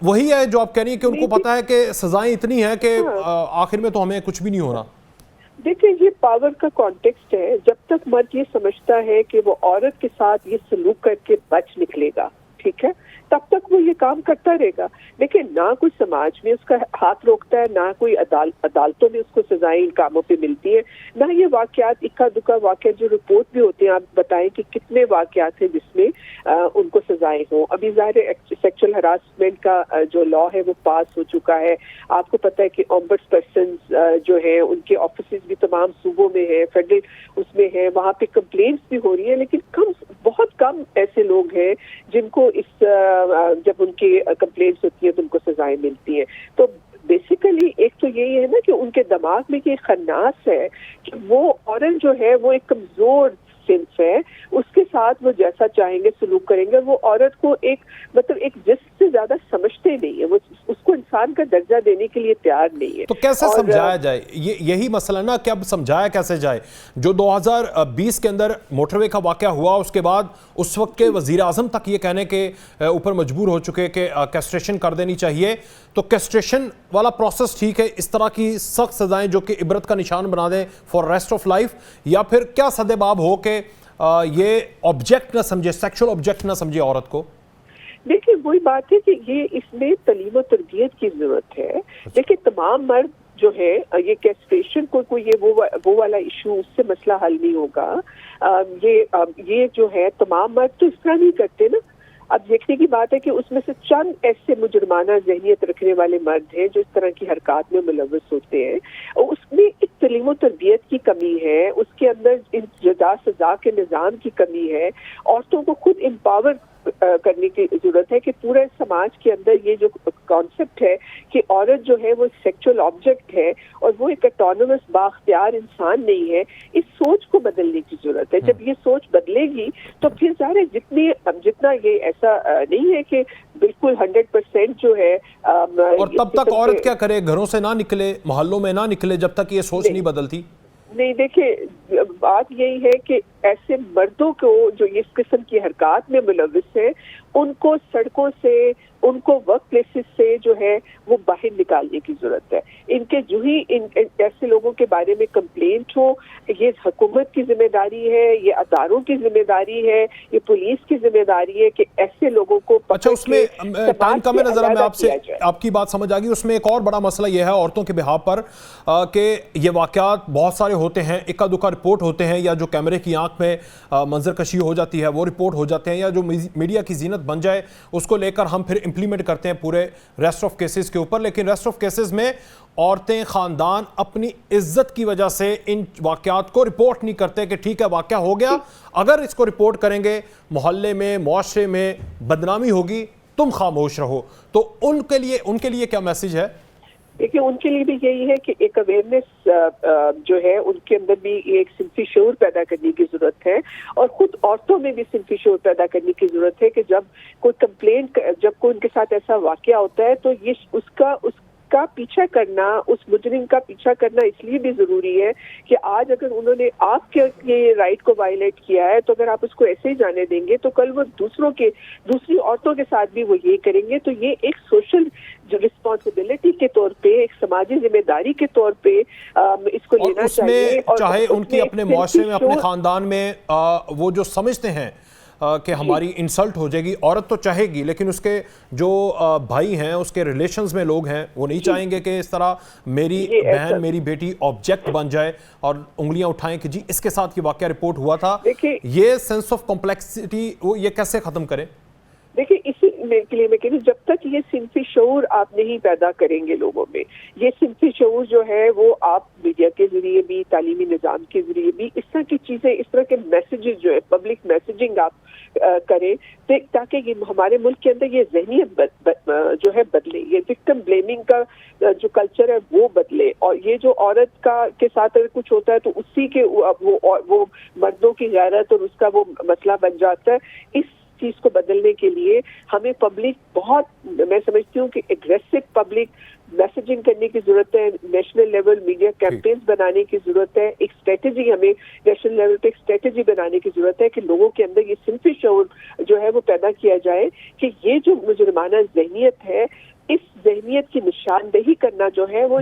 وہی ہے جو آپ کہہ رہی ہیں کہ ان کو پتا ہے کہ سزائیں اتنی ہیں کہ آخر میں تو ہمیں کچھ بھی نہیں ہونا. دیکھیں یہ پاور کا کانٹیکسٹ ہے. جب تک مرد یہ سمجھتا ہے کہ وہ عورت کے ساتھ یہ سلوک کر کے بچ نکلے گا, ٹھیک ہے, تب تک وہ یہ کام کرتا رہے گا. لیکن نہ کوئی سماج میں اس کا ہاتھ روکتا ہے, نہ کوئی عدالتوں میں اس کو سزائیں ان کاموں پہ ملتی ہیں, نہ یہ واقعات اکا دکا واقعات جو رپورٹ بھی ہوتے ہیں, آپ بتائیں کہ کتنے واقعات ہیں جس میں ان کو سزائیں ہوں. ابھی ظاہر سیکچوئل ہراسمنٹ کا جو لا ہے وہ پاس ہو چکا ہے. آپ کو پتہ ہے کہ اومبڈس پرسنز جو ہیں ان کے آفیسز بھی تمام صوبوں میں ہیں, فیڈرل اس میں ہے, وہاں پہ کمپلینٹس بھی ہو رہی ہیں. لیکن بہت کم ایسے لوگ ہیں جن کو اس جب ان کی کمپلینٹس ہوتی ہیں تو ان کو سزائیں ملتی ہیں. تو بیسیکلی ایک تو یہی ہے نا کہ ان کے دماغ میں یہ خناس ہے کہ وہ عورت جو ہے وہ ایک کمزور صنف ہے, اس کے ساتھ وہ جیسا چاہیں گے سلوک کریں گے. وہ عورت کو ایک ایک جسم سے زیادہ سمجھتے نہیں ہے, وہ اس کو انسان کا درجہ دینے کے لیے تیار نہیں ہے. تو کیسے سمجھایا جائے, یہی مسئلہ نا کہ اب سمجھایا کیسے جائے. جو 2020 کے اندر موٹر وے کا واقعہ ہوا, اس کے بعد اس وقت کے وزیر اعظم تک یہ کہنے کے اوپر مجبور ہو چکے کہ کیسٹریشن کر دینی چاہیے. تو کیسٹریشن والا پروسیس ٹھیک ہے, اس طرح کی سخت سزائیں جو کہ عبرت کا نشان بنا دیں فار ریسٹ آف لائف, یا پھر کیا سدباب ہو کہ یہ آبجیکٹ نہ سمجھے, سیکشل آبجیکٹ نہ سمجھے عورت کو؟ دیکھیں وہی بات ہے کہ یہ اس میں تعلیم و تربیت کی ضرورت ہے. دیکھیں تمام مرد جو ہے یہ کیسٹریشن کوئی یہ وہ والا ایشو, اس سے مسئلہ حل نہیں ہوگا. یہ جو ہے تمام مرد تو اس طرح نہیں کرتے نا. اب دیکھنے کی بات ہے کہ اس میں سے چند ایسے مجرمانہ ذہنیت رکھنے والے مرد ہیں جو اس طرح کی حرکات میں ملوث ہوتے ہیں, اور اس میں ایک تعلیم و تربیت کی کمی ہے, اس کے اندر جزا سزا کے نظام کی کمی ہے. عورتوں کو خود امپاور کرنے کی ضرورت ہے کہ پورے سماج کے اندر یہ جو کانسیپٹ ہے کہ عورت جو ہے وہ سیکچوئل آبجیکٹ ہے اور وہ ایک اٹونومس بااختیار انسان نہیں ہے, اس سوچ کو بدلنے کی ضرورت ہے. جب یہ سوچ بدلے گی تو پھر ظاہر جتنا یہ ایسا نہیں ہے کہ بالکل 100% جو ہے. اور تب تک عورت کیا کرے, گھروں سے نہ نکلے, محلوں میں نہ نکلے جب تک یہ سوچ نہیں بدلتی؟ نہیں دیکھیں بات یہی ہے کہ ایسے مردوں کو جو اس قسم کی حرکات میں ملوث ہیں ان کو سڑکوں سے, ان کو ورک پلیسز سے جو ہے وہ باہر نکالنے کی ضرورت ہے. ان کے جو ہی ایسے لوگوں کے بارے میں کمپلینٹ ہو, یہ حکومت کی ذمہ داری ہے, یہ اداروں کی ذمہ داری ہے, یہ پولیس کی ذمہ داری ہے کہ ایسے لوگوں کو اچھا اس میں ٹائم کم ہے نظر میں آپ سے آپ کی بات سمجھ آ گئی. اس میں ایک اور بڑا مسئلہ یہ ہے عورتوں کے بہاف پر کہ یہ واقعات بہت سارے ہوتے ہیں, اکا دکا رپورٹ ہوتے ہیں, یا جو کیمرے کی آنکھ میں منظر کشی ہو جاتی ہے وہ رپورٹ ہو جاتے ہیں, یا جو میڈیا کی زینت بن جائے اس کو لے کر ہم پھر امپلیمنٹ کرتے ہیں پورے ریسٹ آف کیسز کے اوپر. لیکن ریسٹ آف کیسز میں عورتیں, خاندان اپنی عزت کی وجہ سے ان واقعات کو رپورٹ نہیں کرتے کہ ٹھیک ہے واقعہ ہو گیا, اگر اس کو رپورٹ کریں گے محلے میں, معاشرے میں بدنامی ہوگی, تم خاموش رہو. تو ان کے لیے کیا میسج ہے؟ دیکھیں ان کے لیے بھی یہی ہے کہ ایک اویئرنیس جو ہے ان کے اندر بھی ایک صنفی شعور پیدا کرنے کی ضرورت ہے, اور خود عورتوں میں بھی صنفی شعور پیدا کرنے کی ضرورت ہے کہ جب کوئی کمپلینٹ, جب کوئی ان کے ساتھ ایسا واقعہ ہوتا ہے تو یہ اس کا پیچھا کرنا, اس مجرم کا پیچھا کرنا اس لیے بھی ضروری ہے کہ آج اگر انہوں نے آپ کے رائٹ کو وائلیٹ کیا ہے تو اگر آپ اس کو ایسے ہی جانے دیں گے تو کل وہ دوسری عورتوں کے ساتھ بھی وہ یہ کریں گے. تو یہ ایک سوشل رسپانسبلٹی کے طور پہ, ایک سماجی ذمہ داری کے طور پہ اس کو لینا چاہیے. اور چاہے ان کی اپنے معاشرے میں, اپنے خاندان میں وہ جو سمجھتے ہیں کہ ہماری انسلٹ ہو جائے گی, عورت تو چاہے گی لیکن اس کے جو بھائی ہیں, اس کے ریلیشنز میں لوگ ہیں, وہ نہیں چاہیں گے کہ اس طرح میری بہن, میری بیٹی آبجیکٹ بن جائے اور انگلیاں اٹھائیں کہ جی اس کے ساتھ یہ واقعہ رپورٹ ہوا تھا. یہ سینس آف کمپلیکسٹی وہ یہ کیسے ختم کریں؟ دیکھیں اسی کے لیے میں کہہ رہی ہوں, جب تک یہ صنفی شعور آپ نہیں پیدا کریں گے لوگوں میں, یہ صنفی شعور جو ہے وہ آپ میڈیا کے ذریعے بھی, تعلیمی نظام کے ذریعے بھی اس طرح کی چیزیں, اس طرح کے میسیجز جو ہے, پبلک میسیجنگ آپ کریں تاکہ یہ ہمارے ملک کے اندر یہ ذہنیت جو ہے بدلے, یہ وکٹم بلیمنگ کا جو کلچر ہے وہ بدلے. اور یہ جو عورت کے ساتھ اگر کچھ ہوتا ہے تو اسی کے وہ مردوں کی غیرت اور اس کا وہ مسئلہ بن جاتا ہے. اس چیز کو بدلنے کے لیے ہمیں پبلک بہت, میں سمجھتی ہوں کہ اگریسو پبلک میسیجنگ کرنے کی ضرورت ہے, نیشنل لیول میڈیا کیمپینز بنانے کی ضرورت ہے, ایک اسٹریٹجی ہمیں نیشنل لیول پہ ایک اسٹریٹجی بنانے کی ضرورت ہے کہ لوگوں کے اندر یہ صنفی شعور جو ہے وہ پیدا کیا جائے کہ یہ جو مجرمانہ ذہنیت ہے, اس ذہنیت کی نشاندہی کرنا جو ہے وہ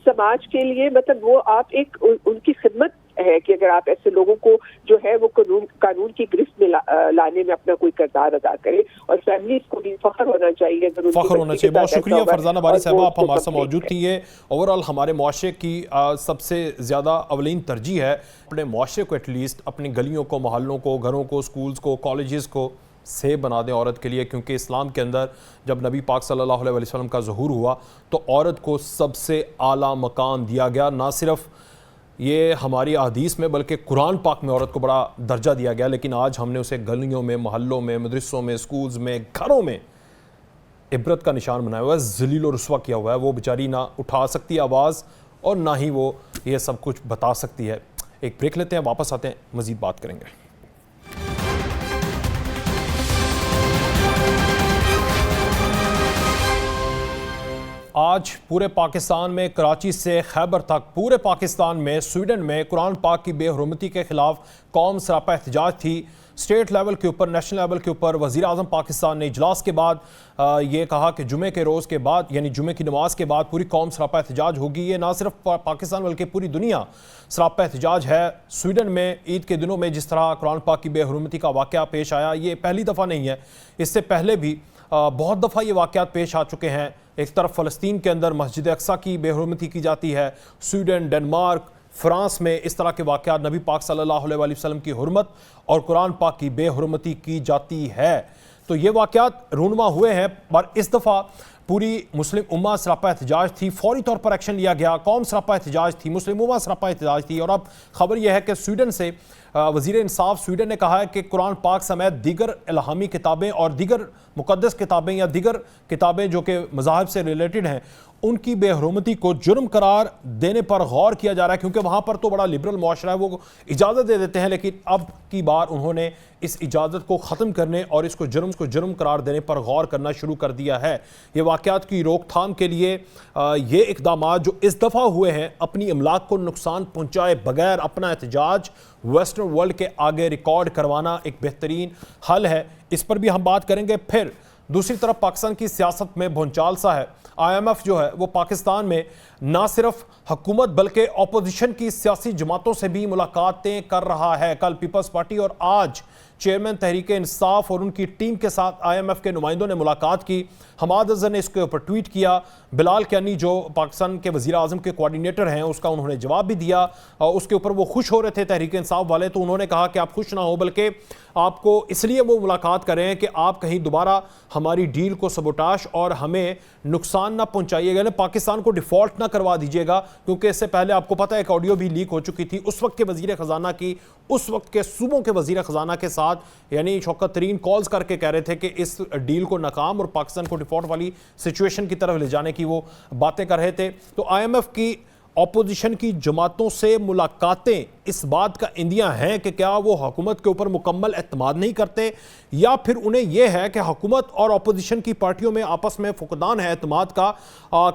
سماج کے لیے, مطلب وہ آپ ایک ان کی خدمت ہے کہ اگر آپ ایسے لوگوں کو جو ہے وہ قانون کی گرفت میں لانے میں اپنا کوئی کردار ادا کرے, اور فیملیز کو بھی فخر ہونا چاہیے. فخر ہونا چاہیے. بہت شکریہ فرزانہ باری صاحبہ, آپ ہمارے ساتھ موجود تھی. یہ اوورآل ہمارے معاشرے کی سب سے زیادہ اولین ترجیح ہے اپنے معاشرے کو ایٹ لیسٹ اپنی گلیوں کو, محلوں کو, گھروں کو, سکولز کو, کالجز کو سیف بنا دیں عورت کے لیے, کیونکہ اسلام کے اندر جب نبی پاک صلی اللہ علیہ وسلم کا ظہور ہوا تو عورت کو سب سے اعلیٰ مقام دیا گیا. نہ صرف یہ ہماری احادیث میں بلکہ قرآن پاک میں عورت کو بڑا درجہ دیا گیا, لیکن آج ہم نے اسے گلیوں میں, محلوں میں, مدرسوں میں, سکولز میں, گھروں میں عبرت کا نشان بنایا ہوا ہے, ذلیل و رسوا کیا ہوا ہے. وہ بیچاری نہ اٹھا سکتی آواز اور نہ ہی وہ یہ سب کچھ بتا سکتی ہے. ایک بریک لیتے ہیں, واپس آتے ہیں, مزید بات کریں گے. آج پورے پاکستان میں, کراچی سے خیبر تک پورے پاکستان میں, سویڈن میں قرآن پاک کی بے حرمتی کے خلاف قوم سراپا احتجاج تھی. اسٹیٹ لیول کے اوپر, نیشنل لیول کے اوپر وزیر اعظم پاکستان نے اجلاس کے بعد یہ کہا کہ جمعے کے روز کے بعد, یعنی جمعے کی نماز کے بعد پوری قوم سراپا احتجاج ہوگی. یہ نہ صرف پاکستان بلکہ پوری دنیا سراپا احتجاج ہے. سویڈن میں عید کے دنوں میں جس طرح قرآن پاک کی بے حرمتی کا واقعہ پیش آیا, یہ پہلی دفعہ نہیں ہے, اس سے پہلے بھی بہت دفعہ یہ واقعات پیش آ چکے ہیں. ایک طرف فلسطین کے اندر مسجد اقصیٰ کی بے حرمتی کی جاتی ہے, سویڈن, ڈنمارک, فرانس میں اس طرح کے واقعات نبی پاک صلی اللہ علیہ وسلم کی حرمت اور قرآن پاک کی بے حرمتی کی جاتی ہے. تو یہ واقعات رونما ہوئے ہیں, پر اس دفعہ پوری مسلم امہ سراپا احتجاج تھی. فوری طور پر ایکشن لیا گیا, قوم سراپا احتجاج تھی, مسلم امہ سراپا احتجاج تھی. اور اب خبر یہ ہے کہ سویڈن سے وزیر انصاف سویڈن نے کہا ہے کہ قرآن پاک سمیت دیگر الہامی کتابیں اور دیگر مقدس کتابیں یا دیگر کتابیں جو کہ مذاہب سے ریلیٹڈ ہیں, ان کی بے حرمتی کو جرم قرار دینے پر غور کیا جا رہا ہے. کیونکہ وہاں پر تو بڑا لبرل معاشرہ ہے, وہ اجازت دے دیتے ہیں, لیکن اب کی بار انہوں نے اس اجازت کو ختم کرنے اور اس کو جرم قرار دینے پر غور کرنا شروع کر دیا ہے. یہ واقعات کی روک تھام کے لیے یہ اقدامات جو اس دفعہ ہوئے ہیں, اپنی املاک کو نقصان پہنچائے بغیر اپنا احتجاج ویسٹرن ورلڈ کے آگے ریکارڈ کروانا ایک بہترین حل ہے. اس پر بھی ہم بات کریں گے. پھر دوسری طرف پاکستان کی سیاست میں بھونچال سا ہے. آئی ایم ایف جو ہے وہ پاکستان میں نہ صرف حکومت بلکہ اپوزیشن کی سیاسی جماعتوں سے بھی ملاقاتیں کر رہا ہے. کل پیپلز پارٹی اور آج چیئرمین تحریک انصاف اور ان کی ٹیم کے ساتھ آئی ایم ایف کے نمائندوں نے ملاقات کی. حماد اظہر نے اس کے اوپر ٹویٹ کیا. بلال کیانی جو پاکستان کے وزیر اعظم کے کوارڈینیٹر ہیں, اس کا انہوں نے جواب بھی دیا. اس کے اوپر وہ خوش ہو رہے تھے تحریک انصاف والے, تو انہوں نے کہا کہ آپ خوش نہ ہو, بلکہ آپ کو اس لیے وہ ملاقات کر رہے ہیں کہ آپ کہیں دوبارہ ہماری ڈیل کو سبوٹاش اور ہمیں نقصان نہ پہنچائیے گا, پاکستان کو ڈیفالٹ نہ کروا دیجیے گا. کیونکہ اس سے پہلے آپ کو پتہ ہے ایک آڈیو بھی لیک ہو چکی تھی اس وقت کے وزیر خزانہ کی, اس وقت کے صوبوں کے وزیر خزانہ کے ساتھ, یعنی شوکت ترین کالز کر کے کہہ رہے تھے کہ اس ڈیل کو ناکام اور پاکستان کو ڈیفالٹ والی سچویشن کی طرف لے جانے کی وہ باتیں کر رہے تھے. تو آئی ایم ایف کی اپوزیشن کی جماعتوں سے ملاقاتیں اس بات کا اندیہ ہیں کہ کیا وہ حکومت کے اوپر مکمل اعتماد نہیں کرتے, یا پھر انہیں یہ ہے کہ حکومت اور اپوزیشن کی پارٹیوں میں آپس میں فقدان ہے اعتماد کا.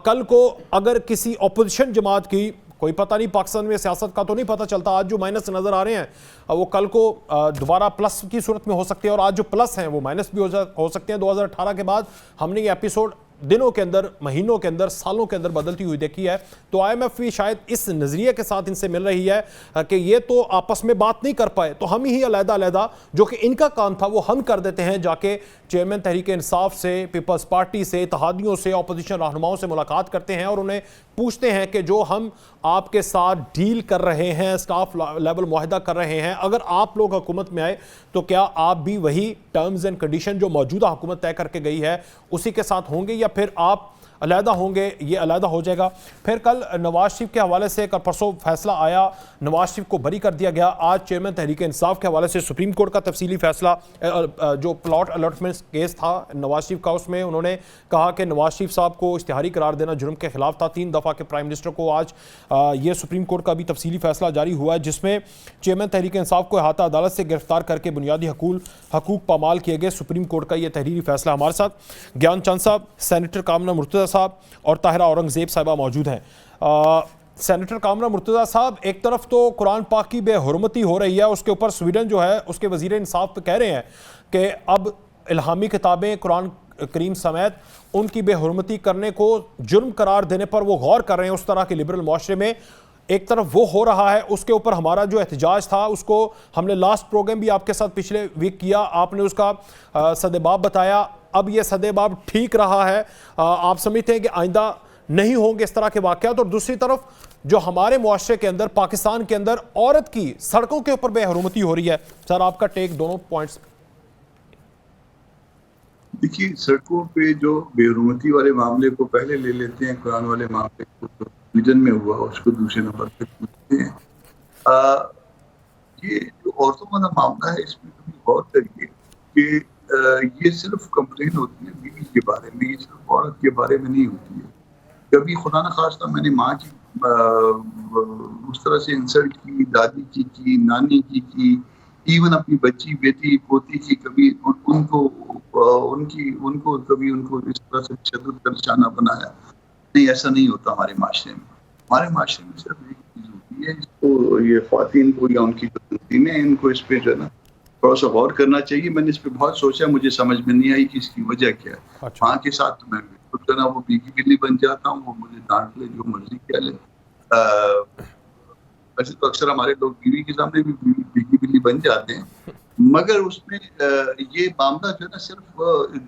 کل کو اگر کسی اپوزیشن جماعت کی, کوئی پتہ نہیں, پاکستان میں سیاست کا تو نہیں پتہ چلتا, آج جو مائنس نظر آ رہے ہیں وہ کل کو دوبارہ پلس کی صورت میں ہو سکتے ہیں, اور آج جو پلس ہیں وہ مائنس بھی ہو سکتے ہیں. 2018 کے بعد ہم نے یہ ایپیسوڈ دنوں کے اندر, مہینوں کے اندر, سالوں کے اندر بدلتی ہوئی دیکھی ہے. تو آئی ایم ایف بھی شاید اس نظریے کے ساتھ ان سے مل رہی ہے کہ یہ تو آپس میں بات نہیں کر پائے, تو ہم ہی علیحدہ علیحدہ جو کہ ان کا کام تھا وہ ہم کر دیتے ہیں, جا کے چیئرمین تحریک انصاف سے, پیپلز پارٹی سے, اتحادیوں سے, اپوزیشن رہنماؤں سے ملاقات کرتے ہیں اور انہیں پوچھتے ہیں کہ جو ہم آپ کے ساتھ ڈیل کر رہے ہیں, اسٹاف لیول معاہدہ کر رہے ہیں, اگر آپ لوگ حکومت میں آئے تو کیا آپ بھی وہی ٹرمز اینڈ کنڈیشن جو موجودہ حکومت طے کر کے گئی ہے اسی کے ساتھ ہوں گے, یا پھر آپ علیحدہ ہوں گے یہ علیحدہ ہو جائے گا. پھر کل نواز شریف کے حوالے سے کل پرسوں فیصلہ آیا, نواز شریف کو بری کر دیا گیا. آج چیئرمین تحریک انصاف کے حوالے سے سپریم کورٹ کا تفصیلی فیصلہ, جو پلاٹ الٹمنٹ کیس تھا نواز شریف کا, اس میں انہوں نے کہا کہ نواز شریف صاحب کو اشتہاری قرار دینا جرم کے خلاف تھا. 3 دفعہ کے پرائم منسٹر کو آج یہ سپریم کورٹ کا بھی تفصیلی فیصلہ جاری ہوا ہے, جس میں چیئرمین تحریک انصاف کو احاطہ عدالت سے گرفتار کر کے بنیادی حقوق پامال کیے گئے. سپریم کورٹ کا یہ تحریری فیصلہ. ہمارے ساتھ گیان چند صاحب, سینیٹر کامنہ مرتضیٰ صاحب اور طاہرہ اورنگزیب صاحبہ موجود ہیں. سینیٹر کامنہ مرتضیٰ صاحب, ایک طرف تو قرآن پاک کی بے حرمتی ہو رہی ہے, اس کے اوپر سویڈن جو ہے اس کے وزیر انصاف پہ کہہ رہے ہیں کہ اب الہامی کتابیں قرآن کریم سمیت ان کی بے حرمتی کرنے کو جرم قرار دینے پر وہ غور کر رہے ہیں. اس طرح کے لبرل معاشرے میں ایک طرف وہ ہو رہا ہے, اس کے اوپر ہمارا جو احتجاج تھا اس کو ہم نے لاسٹ پروگرام بھی آپ کے ساتھ پچھلے ویک کیا, آپ نے اس کا سدباب بتایا. اب یہ سدباب ٹھیک رہا ہے, آپ سمجھتے ہیں کہ آئندہ نہیں ہوں گے اس طرح کے واقعات؟ اور دوسری طرف جو ہمارے معاشرے کے اندر, پاکستان کے اندر عورت کی سڑکوں کے اوپر بے حرمتی ہو رہی ہے, سر آپ کا ٹیک دونوں پوائنٹس. دیکھیے, سڑکوں پہ جو بے حرمتی والے معاملے کو پہلے لے لیتے ہیں, قرآن والے معاملے کو سویڈن میں ہوا اس کو دوسرے نمبر پہ پوچھتے ہیں. یہ جو عورتوں والا معاملہ ہے, اس میں کبھی غور کریے کہ یہ صرف کمپلین ہوتی ہے بیوی کے بارے میں, یہ صرف عورت کے بارے میں نہیں ہوتی ہے. کبھی خدا نخواستہ میں نے ماں کی اس طرح سے انسلٹ کی, دادی کی, نانی کی, ایون اپنی بچی, بیٹی, پوتی کی, کبھی ان کو کبھی ان کو اس طرح سے تشدد کا نشانہ بنایا. نہیں, ایسا نہیں ہوتا ہمارے معاشرے میں. ہمارے معاشرے میں صرف ایک چیز ہوتی ہے, اس کو یہ خواتین کو یا ان کی جو تنظیمیں ہیں ان کو اس پہ جو ہے نا تھوڑا سا غور کرنا چاہیے. میں نے اس پہ بہت سوچا, مجھے سمجھ میں نہیں آئی کہ اس کی وجہ کیا ہے. ماں کے ساتھ تو میں بالکل جو ہے نا وہ بیگی بلی بن جاتا ہوں, وہ مجھے ڈانٹ لے, جو مرضی کیا لے. ویسے تو اکثر ہمارے لوگ بیوی کے سامنے بھی بیگی بلی بن جاتے ہیں, مگر اس میں یہ معاملہ جو ہے نا صرف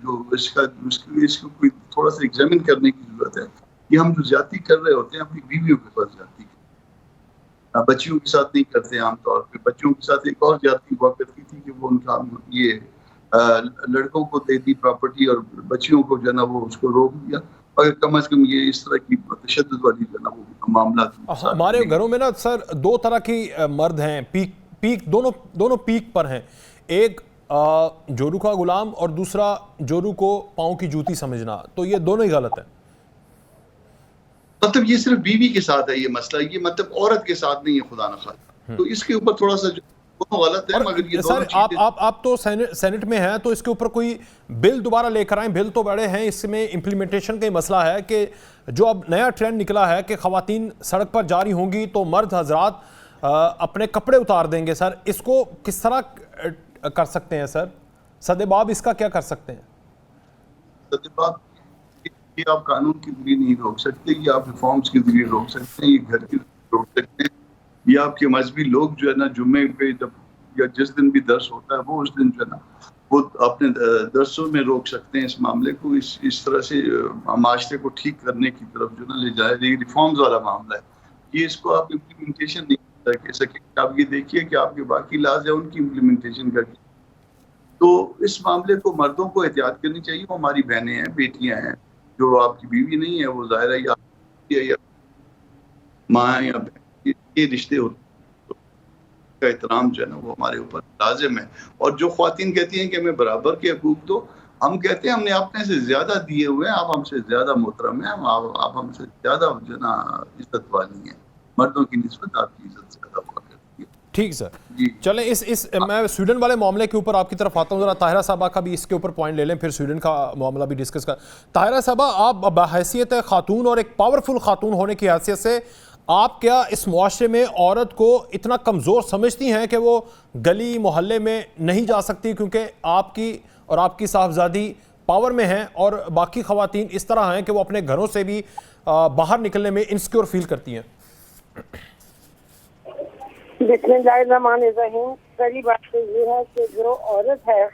جو اس کو کوئی تھوڑا سا ایگزامن کرنے کی ضرورت ہے کہ ہم جو زیادتی کر رہے ہوتے ہیں اپنی بیویوں کے پاس زیادتی کرتے ہیں, بچیوں کے ساتھ نہیں کرتے. عام طور پہ بچیوں کے ساتھ ایک اور زیادتی ہوا کرتی تھی کہ وہ ان کا یہ لڑکوں کو دے دی پراپرٹی اور بچیوں کو جو ہے نا وہ اس کو روک دیا. اگر کم از کم یہ اس طرح کی تشدد والی جو ہے نا وہ معاملات ہمارے گھروں میں نا سر 2 طرح کی مرد ہیں, پیک دونوں پیک پر ہیں. ایک جورو کا غلام اور دوسرا جورو کو پاؤں کی جوتی سمجھنا, تو یہ دونوں ہی غلط ہیں. مطلب یہ صرف بیوی کے ساتھ ہے یہ مسئلہ, یہ مطلب عورت کے ساتھ نہیں ہے خدا نخواستہ. تو اس کے اوپر تھوڑا سا غلط ہے. مگر یہ سر آپ تو سینٹ میں ہیں, تو اس کے اوپر کوئی بل دوبارہ لے کر آئیں. بل تو بڑے ہیں, اس میں امپلیمنٹیشن کا مسئلہ ہے کہ جو اب نیا ٹرینڈ نکلا ہے کہ خواتین سڑک پر جاری ہوں گی تو مرد حضرات اپنے کپڑے اتار دیں گے. سر اس کو کس طرح کر سکتے ہیں سر؟ سدباب اس کا کیا کر سکتے ہیں؟ سدباب یہ آپ قانون کے ذریعے نہیں روک سکتے, یہ آپ ریفارمز کے ذریعے روک سکتے ہیں, یہ گھر کے ذریعے روک سکتے ہیں, یہ آپ کے مذہبی لوگ جو ہے نا جمعے پہ جب یا جس دن بھی درس ہوتا ہے وہ اس دن جو ہے نا وہ اپنے درسوں میں روک سکتے ہیں اس معاملے کو. اس طرح سے معاشرے کو ٹھیک کرنے کی طرف جو نا لے جائے. یہ ریفارمز والا معاملہ ہے, یہ اس کو آپ امپلیمنٹیشن نہیں کر سکیں. آپ یہ دیکھیے کہ آپ کے باقی لاز ہیں ان کی امپلیمنٹیشن کر کے. تو اس معاملے کو مردوں کو احتیاط کرنی چاہیے. وہ ہماری بہنیں ہیں, بیٹیاں ہیں, جو آپ کی بیوی نہیں ہے, وہ ظاہر ہے یا ماں یا بہن, یہ رشتے ہوتے کا احترام جو ہے نا وہ ہمارے اوپر لازم ہے. اور جو خواتین کہتی ہیں کہ ہمیں برابر کے حقوق دو, ہم کہتے ہیں ہم نے اپنے سے زیادہ دیے ہوئے ہیں, آپ ہم سے زیادہ محترم ہیں, آپ ہم سے زیادہ جو ہے نا عزت والی ہیں. مردوں کی نسبت آپ کی عزت زیادہ ہوا کرتی ہے. ٹھیک سر, چلیں اس میں سویڈن والے معاملے کے اوپر آپ کی طرف آتا ہوں. ذرا طاہرہ صاحبہ کا بھی اس کے اوپر پوائنٹ لے لیں, پھر سویڈن کا معاملہ بھی ڈسکس کر. طاہرہ صاحبہ, آپ بحیثیت خاتون اور ایک پاورفل خاتون ہونے کی حیثیت سے آپ کیا اس معاشرے میں عورت کو اتنا کمزور سمجھتی ہیں کہ وہ گلی محلے میں نہیں جا سکتی کیونکہ آپ کی اور آپ کی صاحبزادی پاور میں ہیں, اور باقی خواتین اس طرح ہیں کہ وہ اپنے گھروں سے بھی باہر نکلنے میں انسیکیور فیل کرتی ہیں؟ بسم اللہ الرحمن الرحیم. پہلی بات تو یہ ہے کہ جو عورت ہے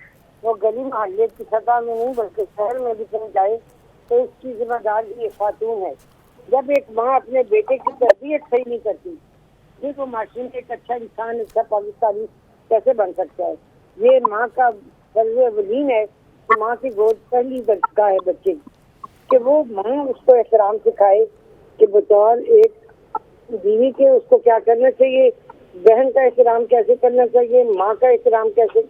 وہ گلی محلے کی سطح میں نہیں بلکہ شہر میں بھی کہیں جائے تو اس کی ذمہ دار یہ خاتون ہے. جب ایک ماں اپنے بیٹے کی تربیت صحیح نہیں کرتی, پھر وہ معاشرے میں ایک اچھا انسان, اچھا پاکستانی کیسے بن سکتا ہے؟ یہ ماں کا فرض اولین ہے کہ ماں کی گود پہلی گاہ ہے بچے کی. کہ وہ ماں اس کو احترام سکھائے کہ بطور ایک بیوی کے اس کو کیا کرنا چاہیے، بہن کا احترام کیسے کرنا چاہیے، ماں کا احترام کیسے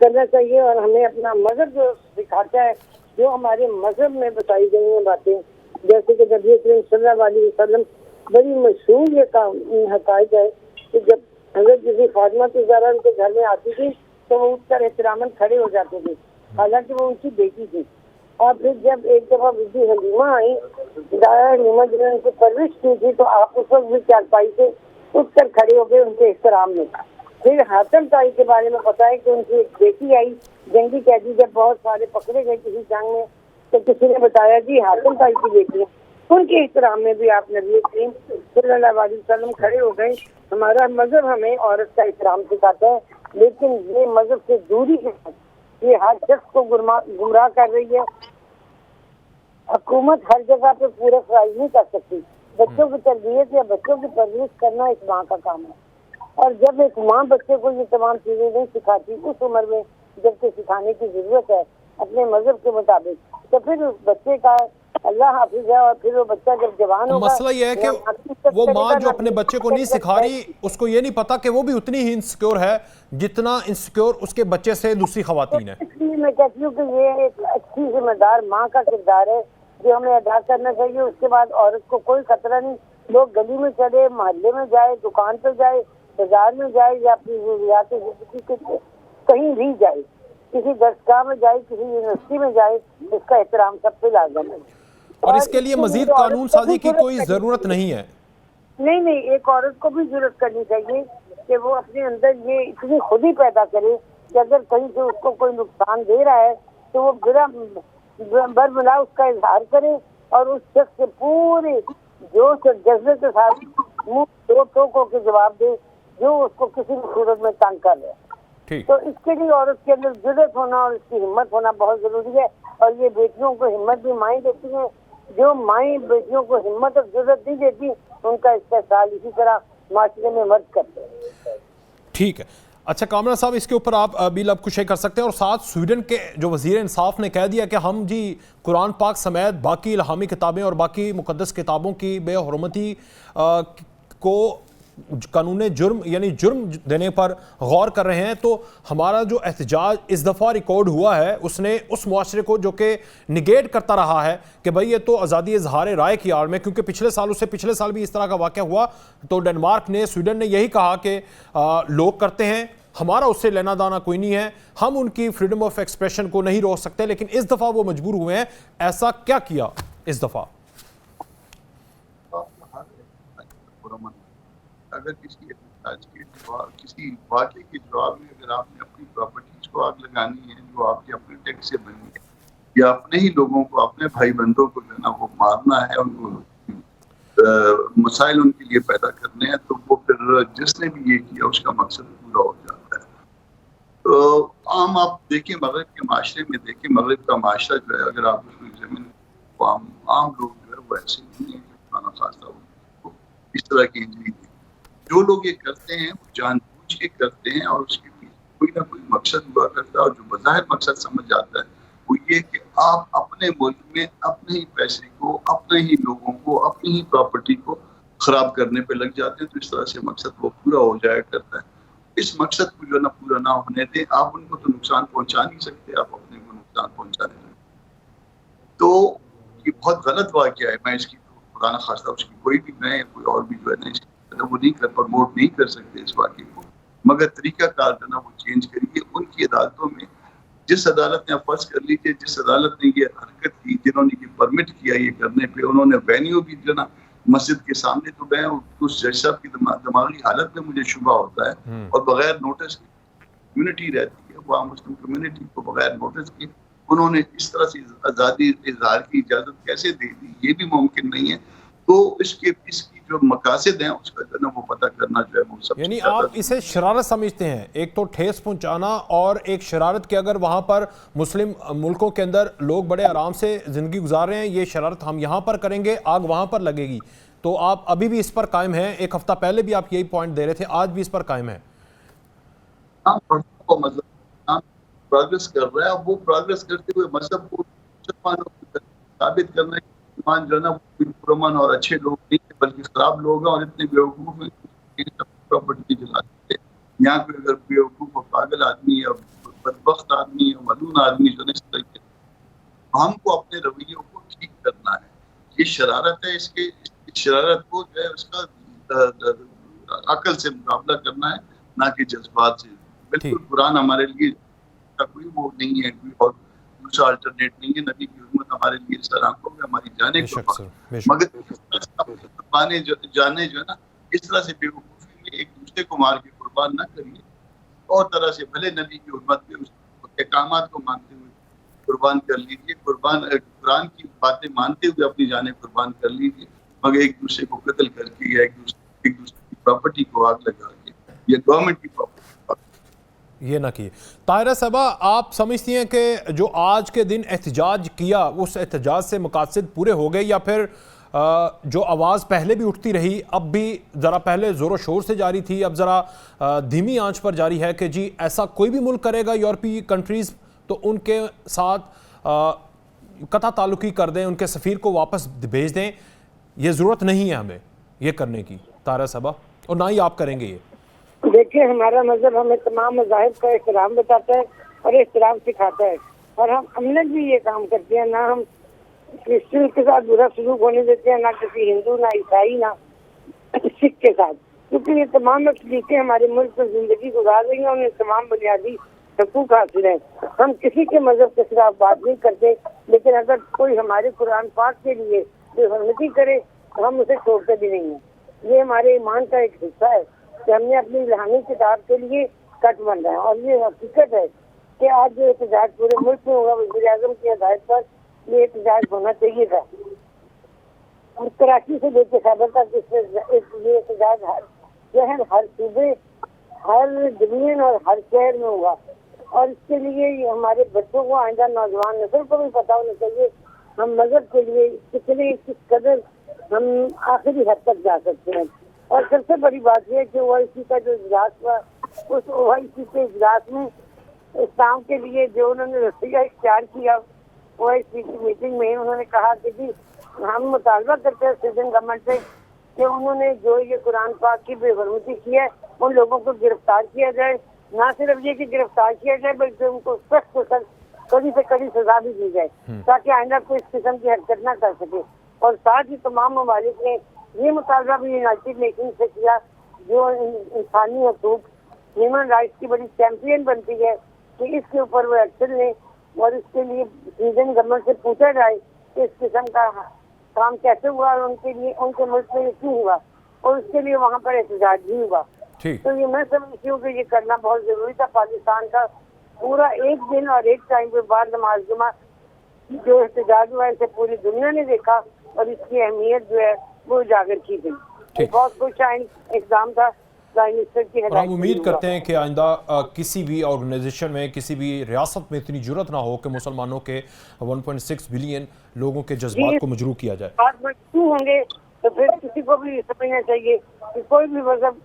کرنا چاہیے. اور ہمیں اپنا مذہب جو سکھاتا ہے، جو ہمارے مذہب میں بتائی گئی ہیں باتیں، جیسے کہ نبی کریم صلی اللہ علیہ وسلم بڑی مشہور یہ حقائق ہے کہ جب حضرت بی بی فاطمہ زہرا ان کے گھر میں آتی تھی تو وہ اٹھ کر احتراماً کھڑے ہو جاتے تھے، حالانکہ وہ ان کی بیٹی تھی. اور پھر جب ایک دفعہ بی بی حلیمہ آئی، دایا حلیمہ جنہوں نے ان کی پرورش کی تھی، تو آپ اس وقت بھی چارپائی سے اٹھ کر کھڑے ہو گئے ان کے احترام میں. پھر حاتم طائی کے بارے میں پتا ہے کہ ان کی ایک بیٹی آئی جنگی قیدی، جب بہت سارے پکڑے گئے کسی جنگ میں، تو کسی نے بتایا جی حاتم طائی کی بیٹی ہے. ان کے احترام میں بھی آپ نبی کریم صلی اللہ علیہ وسلم کھڑے ہو گئے. ہمارا مذہب ہمیں عورت کا احترام سکھاتا ہے، لیکن یہ مذہب سے دوری ہے، یہ ہر شخص کو گمراہ کر رہی ہے. حکومت ہر جگہ پہ پورا فرائی نہیں کر سکتی. بچوں کی تربیت یا بچوں کی پرورش کرنا اس ماں کا کام ہے. اور جب ایک ماں بچے کو یہ تمام چیزیں نہیں سکھاتی اس عمر میں جبکہ سکھانے کی ضرورت ہے اپنے مذہب کے مطابق، تو پھر اس بچے کا اللہ حافظ ہے. اور پھر وہ بچہ جب جوان ہوگا، مسئلہ یہ ہے کہ وہ ماں جو اپنے بچے کو نہیں سکھا رہی، اس کو یہ نہیں پتا کہ وہ بھی اتنی ہی انسیکیور ہے جتنا انسیکیور اس کے بچے سے دوسری خواتین ہیں. اس لیے میں کہتی ہوں کہ یہ ایک اچھی ذمہ دار ماں کا کردار ہے جو ہمیں ادا کرنا چاہیے. اس کے بعد عورت کو کوئی خطرہ نہیں. لوگ گلی میں چلے، محلے میں جائے، دکان پہ جائے، بازار میں جائے، یا اپنی ضروریات زندگی کے کہیں بھی جائے، کسی دستگاہ میں جائے، کسی یونیورسٹی میں جائے، اس کا احترام سب سے لازم ہے. اور اس کے لیے مزید قانون سازی کی کوئی ضرورت نہیں ہے. نہیں، ایک عورت کو بھی ضرورت کرنی چاہیے کہ وہ اپنے اندر یہ اتنی خود ہی پیدا کرے کہ اگر کہیں سے اس کو کوئی نقصان دے رہا ہے تو وہ برملا اس کا اظہار کرے اور اس شخص سے پورے جوش اور جذبے کے ساتھ منہ دو ٹوکوں کے جواب دے جو اس کو کسی بھی صورت میں تنگ کر رہے. تو اس کے لیے عورت کے اندر جرأت ہونا اور اس کی ہمت ہونا بہت ضروری ہے. اور یہ بیٹیوں کو ہمت بھی مائیں دیتی ہیں. جو مائیں بیٹیوں کو ہمت اور جرأت نہیں دیتی ان کا استحصال اسی طرح معاشرے میں مرد کرتے ہیں. ٹھیک ہے. اچھا کامران صاحب، اس کے اوپر آپ بھی لب کشی کر سکتے ہیں. اور ساتھ سویڈن کے جو وزیر انصاف نے کہہ دیا کہ ہم جی قرآن پاک سمیت باقی الہامی کتابیں اور باقی مقدس کتابوں کی بے حرمتی کو قانون جرم یعنی جرم دینے پر غور کر رہے ہیں. تو ہمارا جو احتجاج اس دفعہ ریکارڈ ہوا ہے اس نے اس معاشرے کو جو کہ نگیٹ کرتا رہا ہے کہ بھئی یہ تو آزادی اظہار رائے کی آڑ میں، کیونکہ پچھلے سال بھی اس طرح کا واقعہ ہوا تو ڈنمارک نے، سویڈن نے یہی کہا کہ لوگ کرتے ہیں، ہمارا اس سے لینا دانا کوئی نہیں ہے، ہم ان کی فریڈم آف ایکسپریشن کو نہیں روک سکتے. لیکن اس دفعہ وہ مجبور ہوئے ہیں. ایسا کیا کیا اس دفعہ؟ اگر کسی واقعے کے جواب میں اگر آپ نے اپنی پراپرٹیز کو آگ لگانی ہے جو آپ کے اپنے ٹیکس سے بنی ہے، یا اپنے ہی لوگوں کو، اپنے بھائی بندوں کو جو ہے نا وہ مارنا ہے، ان کو مسائل ان کے لیے پیدا کرنے ہیں، تو وہ پھر جس نے بھی یہ کیا اس کا مقصد پورا ہو جاتا ہے. تو عام آپ دیکھیں مغرب کے معاشرے میں، دیکھیں مغرب کا معاشرہ جو ہے، اگر آپ اس کو ایگزامن، عام لوگ جو ہے وہ ایسے نہیں ہیں کہ خانا خاصا ہو اس طرح کی انجری دیں. جو لوگ یہ کرتے ہیں وہ جان بوجھ کے کرتے ہیں اور اس کے پیچھے کوئی نہ کوئی مقصد ہوا کرتا ہے. اور جو بظاہر مقصد سمجھ جاتا ہے وہ یہ کہ آپ اپنے ملک میں اپنے ہی پیسے کو، اپنے ہی لوگوں کو، اپنی ہی پراپرٹی کو خراب کرنے پہ لگ جاتے ہیں. تو اس طرح سے مقصد وہ پورا ہو جایا کرتا ہے. اس مقصد کو جو ہے نا پورا نہ ہونے دیں. آپ ان کو تو نقصان پہنچا نہیں سکتے، آپ اپنے کو نقصان پہنچا نہیں سکتے. تو یہ بہت غلط واقعہ ہے. میں اس کی خدا نخواستہ اس کی کوئی بھی میں کوئی اور بھی جو ہے نا اس وہ نہیں پروموٹ نہیں کر سکتے اس واقعے کو، مگر طریقہ کار جو ہے نا وہ چینج کریے. ان کی عدالتوں میں جس عدالت نے، فرض کر لیجیے جس عدالت نے یہ حرکت کی، جنہوں نے یہ پرمٹ کیا یہ کرنے پہ، انہوں نے وینیو بھی جو نا مسجد کے سامنے تو گئے. اس جج صاحب کی دماغی حالت میں مجھے شبہ ہوتا ہے. اور بغیر نوٹس کی کمیونٹی رہتی ہے، وہ مسلم کمیونٹی کو بغیر نوٹس کی انہوں نے اس طرح سے آزادی اظہار کی اجازت کیسے دے دی؟ یہ بھی ممکن نہیں ہے. تو اس کی جو مقاصد ہیں اس کا جو ہے نا وہ پتہ کرنا جو ہے وہ سب سے یعنی آپ اسے شرارت سمجھتے ہیں، ایک تو ٹھیس پہنچانا اور ایک شرارت کہ اگر وہاں پر مسلم ملکوں کے اندر لوگ بڑے آرام سے زندگی گزار رہے ہیں، یہ شرارت ہم یہاں پر کریں گے، آگ وہاں پر لگے گی. تو آپ ابھی بھی اس پر قائم ہیں؟ ایک ہفتہ پہلے بھی آپ یہی پوائنٹ دے رہے تھے، آج بھی اس پر قائم ہیں؟ مذہب پروگریس کر رہا ہے. وہ پروگریس کرتے ہوئے مذہب کو مسلمانوں کی ثابت کرنا ہے کہ مسلمان جو ہے نا وہ پرامن اور اچھے لوگ نہیں ہیں بلکہ خراب لوگ ہیں اور اتنے بیوقوف ہیں کہ پراپرٹی جلاتے ہیں. یہاں پہ اگر بیوقوف اور پاگل آدمی یا بدبخت آدمی یا ملون آدمی جو ہے اس طرح کے ہم کو اپنے رویوں کو ٹھیک کرنا ہے. یہ شرارت ہے, اس شرارت کو جو ہے اس کا عقل سے مقابلہ کرنا ہے نہ کہ جذبات سے. بالکل قرآن ہمارے لیے کوئی وہ نہیں ہے, کوئی اور دوسرا الٹرنیٹ نہیں ہے. نبی کی حکمت ہمارے لیے سر آنکھوں میں ہماری جانیں قربان, مگر جانے جو ہے نا اس طرح سے بیوقوفی میں ایک دوسرے کو مار کے قربان نہ کریے. اور طرح سے بھلے نبی کی حکمت پہ اس احکامات کو مانتے ہوئے قربان کر لیجیے, قرآن کی باتیں مانتے ہوئے اپنی جانیں قربان کر لیجیے, مگر ایک دوسرے کو قتل کر کے یا ایک دوسرے کی پراپرٹی کو آگ لگا کے یا گورنمنٹ کی پراپرٹی یہ نہ کیے. طاہرہ صاحبہ, آپ سمجھتی ہیں کہ جو آج کے دن احتجاج کیا اس احتجاج سے مقاصد پورے ہو گئے, یا پھر جو آواز پہلے بھی اٹھتی رہی اب بھی ذرا پہلے زور و شور سے جاری تھی اب ذرا دھیمی آنچ پر جاری ہے کہ جی ایسا کوئی بھی ملک کرے گا یورپی کنٹریز تو ان کے ساتھ قطع تعلقی کر دیں, ان کے سفیر کو واپس بھیج دیں, یہ ضرورت نہیں ہے ہمیں یہ کرنے کی طاہرہ صاحبہ, اور نہ ہی آپ کریں گے یہ؟ دیکھیں, ہمارا مذہب ہمیں تمام مذاہب کا احترام بتاتا ہے اور احترام سکھاتا ہے, اور ہم نے بھی یہ کام کرتے ہیں. نہ ہم کرسچن کے ساتھ برا سلوک ہونے دیتے ہیں, نہ کسی ہندو, نہ عیسائی, نہ سکھ کے ساتھ, کیونکہ یہ تمام اقلیتیں ہمارے ملک میں زندگی گزار رہی ہیں, انہیں تمام بنیادی حقوق حاصل ہیں. ہم کسی کے مذہب کے خلاف بات نہیں کرتے, لیکن اگر کوئی ہمارے قرآن پاک کے لیے بے حرمتی کرے تو ہم اسے چھوڑتے بھی نہیں ہیں. یہ ہمارے ایمان کا ایک حصہ ہے کہ ہم نے اپنی الہانی کتاب کے لیے کٹ بن رہا ہے. اور یہ حقیقت ہے کہ آج جو احتجاج پورے ملک میں ہوگا, وزیر اعظم کی ہدایت پر یہ احتجاج ہونا چاہیے تھا, اور کراچی سے لے کے خیبر تک یہ احتجاج ہر صوبے, ہر ڈویژن اور ہر شہر میں ہوگا. اور اس کے لیے ہمارے بچوں کو, آئندہ نوجوان نسل کو بھی پتا ہونا چاہیے ہم مذہب کے لیے کس قدر ہم آخری حد تک جا سکتے ہیں. اور سب سے بڑی بات یہ ہے کہ او آئی سی کا جو اجلاس ہوا, اس او آئی سی کے اجلاس میں اسلام کے لیے جو انہوں نے رویہ اختیار کیا او آئی سی کی میٹنگ میں, انہوں نے کہا کہ جی ہم مطالبہ کرتے ہیں سٹیزن گورنمنٹ سے کہ انہوں نے جو یہ قرآن پاک کی بے حرمتی کی ہے ان لوگوں کو گرفتار کیا جائے. نہ صرف یہ کہ گرفتار کیا جائے بلکہ ان کو سخت کڑی سے کڑی سزا بھی دی جائے تاکہ آئندہ کوئی اس قسم کی حرکت نہ کر سکے. اور ساتھ ہی تمام ممالک نے یہ مطالبہ بھی یونائٹیڈ نیشن سے کیا, جو انسانی حقوق ہیومن رائٹس کی بڑی چیمپئن بنتی ہے, کہ اس کے اوپر وہ ایکشن لیں اور اس کے لیے انڈین گورنمنٹ سے پوچھا جائے کہ اس قسم کا کام کیسے ہوا اور ان کے لیے ان کے ملک میں یہ کیوں ہوا, اور اس کے لیے وہاں پر احتجاج بھی ہوا. تو یہ میں سمجھتی ہوں کہ یہ کرنا بہت ضروری تھا. پاکستان کا پورا ایک دن اور ایک ٹائم کے بعد نماز جمعہ جو احتجاج ہوا اسے پوری دنیا نے دیکھا اور اس کی اہمیت جو ہے وہ اجاگر کی گئی. بہت کچھ اقدام تھا پرائم منسٹر کی ہدایت. ہم امید کرتے ہیں کہ آئندہ کسی بھی آرگنائزیشن میں, کسی بھی ریاست میں اتنی جرت نہ ہو کہ مسلمانوں کے 1.6 بلین لوگوں کے جذبات کو مجروح کیا جائے. بات مجروح ہوں گے تو پھر کسی کو بھی سمجھنا چاہیے کہ کوئی بھی مذہب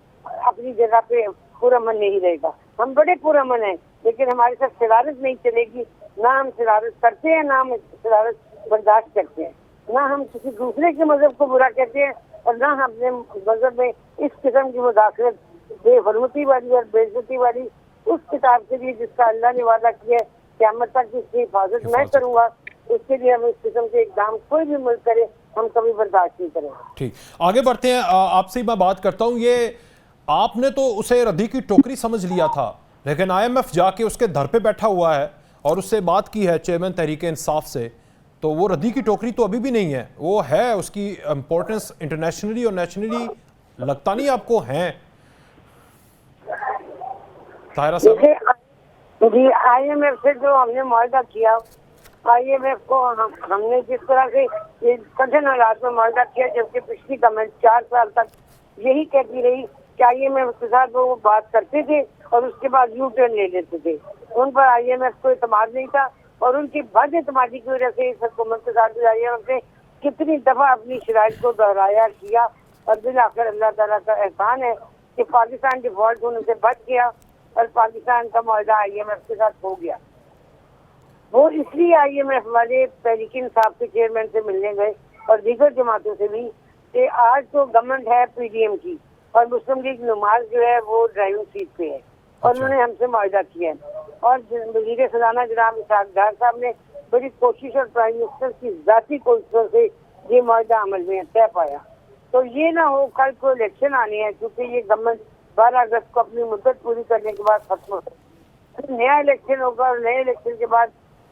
اپنی جگہ پہ پرامن نہیں رہے گا. ہم بڑے پرامن ہیں, لیکن ہمارے ساتھ شرارت نہیں چلے گی. نہ ہم شرارت کرتے ہیں, نہ ہم شرارت برداشت کرتے ہیں, نہ ہم کسی دوسرے کے مذہب کو برا کہتے ہیں, اور نہ ہم اپنے مذہب میں اس قسم کی مداخلت بے حرمتی والی اور بے عزتی والی اس کتاب کے لیے جس کا اللہ نے وعدہ کیا ہے قیامت تک اس کی حفاظت میں کروں گا, اس کے لیے ہم اس قسم کے اقدام کوئی بھی ملک کرے ہم کبھی برداشت نہیں کریں. ٹھیک, آگے بڑھتے ہیں. آپ سے میں بات کرتا ہوں, یہ آپ نے تو اسے ردی کی ٹوکری سمجھ لیا تھا, لیکن آئی ایم ایف جا کے اس کے دھر پہ بیٹھا ہوا ہے اور اس سے بات کی ہے چیئرمین تحریک انصاف سے, تو وہ ردی کی ٹوکری تو ابھی بھی نہیں ہے, وہ ہے. اس کی امپورٹنس انٹرنیشنلی اور نیشنلی لگتا نہیں آپ کو ہیں طاہرہ صاحب؟ جی, آئی ایم ایف سے جو ہم نے معاہدہ کیا, آئی ایم ایف کو ہم نے جس طرح سے کٹھن حالات میں معاہدہ کیا, جبکہ پچھلی گورنمنٹ 4 سال تک یہی کہتی رہی کہ آئی ایم ایف کے ساتھ وہ بات کرتے تھے اور اس کے بعد یو ٹرن لے لیتے تھے. ان پر آئی ایم ایف کو اعتماد نہیں تھا, اور ان کی بد اعتمادی کی وجہ سے اس حکومت کے ساتھ آئی ایم ایف نے کتنی دفعہ اپنی شرائط کو دہرایا کیا, اور بالآخر اللہ تعالیٰ کا احسان ہے کہ پاکستان ڈیفالٹ ہونے سے بچ گیا اور پاکستان کا معاہدہ آئی ایم ایف کے ساتھ ہو گیا. وہ اس لیے IMF والے تحریک انصاف کے چیئرمین سے ملنے گئے اور دیگر جماعتوں سے بھی کہ آج تو گورنمنٹ ہے PDM کی اور مسلم لیگ نماز جو ہے وہ ڈرائیونگ سیٹ پہ ہے اور انہوں نے ہم سے معاہدہ کیا ہے اور وزیر خزانہ جناب اسحاق ڈار صاحب نے بڑی کوشش اور پرائم منسٹر کی ذاتی کوششوں سے یہ معاہدہ عمل میں طے پایا. تو یہ نہ ہو کل کو الیکشن آنے ہیں کیونکہ یہ گورنمنٹ 12 اگست کو اپنی مدت پوری کرنے کے بعد ختم ہو گئی, نیا الیکشن ہوگا اور نئے الیکشن کے بعد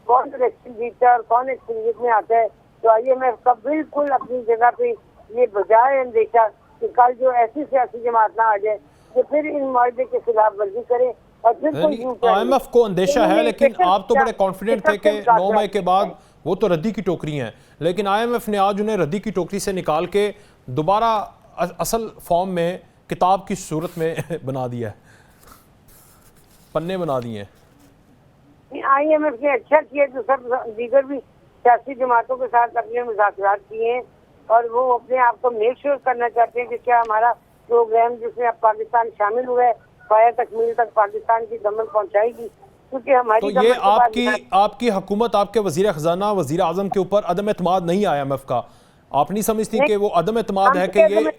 کون الیکشن جیتتا ہے اور کون ایکشن میں آتا ہے. تو IMF کا بالکل اپنی جگہ پہ یہ بجائے اندیشہ کہ کل جو ایسی سیاسی جماعت نہ آ جائے کہ پھر ان معاہدے کے خلاف ورزی کرے اور پھر IMF کو اندیشہ ہے, لیکن آپ تو بڑے کانفیڈنٹ تھے کہ 9 مئی کے بعد وہ تو ردی کی ٹوکری ہیں, لیکن IMF نے آج انہیں ردی کی ٹوکری سے نکال کے دوبارہ اصل فارم میں کتاب کی صورت میں بنا دیا ہے, پنے بنا دیے ہیں. IMF نے اچھا کیا جو سب دیگر بھی سیاسی جماعتوں کے ساتھ اپنے مذاکرات کیے ہیں اور وہ اپنے آپ کو میک شیور کرنا چاہتے ہیں کہ کیا ہمارا پروگرام جس میں اب پاکستان شامل ہوا ہے پایا تکمیل تک پاکستان کی گورنمنٹ پہنچائے گی. کیونکہ ہماری تو یہ آپ کی حکومت, آپ کے وزیر خزانہ وزیر اعظم کے اوپر عدم اعتماد نہیں IMF کا, آپ نہیں سمجھتی کہ وہ عدم اعتماد ہے کہ یہ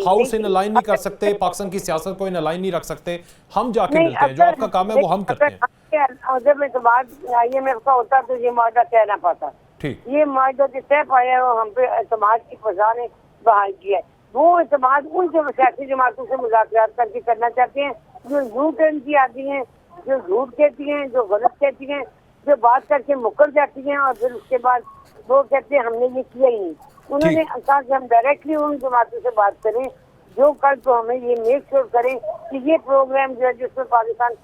ہاؤس ان الائن نہیں کر سکتے, پاکستان کی سیاست کو ان الائن نہیں رکھ سکتے, ہم جا کے ملتے ہیں, جو آپ کا کام ہے وہ ہم کرتے ہیں. عدم اعتماد IMF کا ہوتا تو یہ معاہدہ طے نہ پاتا. یہ معاہدہ جو طے پایا ہے وہ ہم پہ اعتماد کی فضا نے بحال کیا ہے. وہ اعتماد ان سیاسی جماعتوں سے مذاکرات کر کے کرنا چاہتے ہیں جو یوں ٹرن کی آتی ہیں, جو جھوٹ کہتی ہیں, جو غلط کہتی ہیں, جو بات کر کے مکر جاتی ہیں اور پھر اس کے بعد وہ کہتے ہیں ہم نے یہ کیا ہی نہیں. انہوں نے کہا کہ ہم ڈائریکٹلی ان جماعتوں سے بات کریں جو کل تو ہمیں یہ میک شیور کریں کہ یہ پروگرام جو ہے جس میں پاکستان